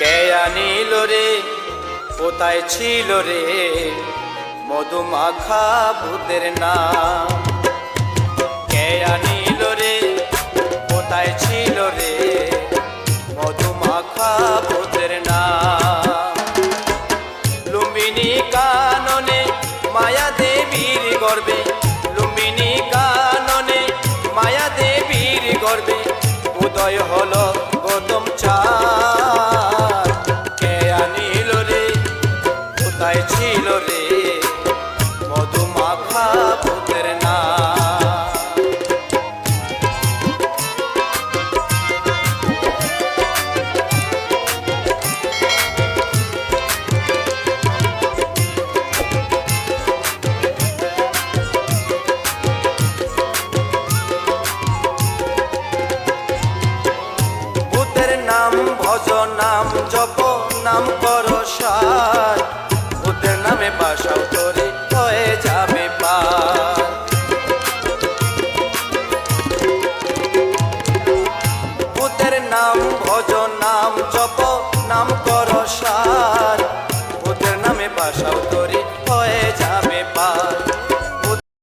কে আনিল রে কোথায় ছিল রে মধুমাখা ভূতের নাম? কে আনিল রে কোথায় ছিল রে মধুমাখা ভূতের নাম? লুম্বিনী কাননে মায়া দেবীর গর্বে, লুম্বিনী কাননে মায়া দেবীর গর্বে উদয় হলো গৌতম চাঁদ। কে আনিল রে কোথায় ছিল রে মধুমাখা ভূতের নাম? নাম ভজ নাম জপ নাম কর সার, ভূতের নামে বাসাও তোরে হয়ে যাবে পার। ভূতের নাম ভজ নাম জপ নাম কর সার, ভূতের নামে বাসাও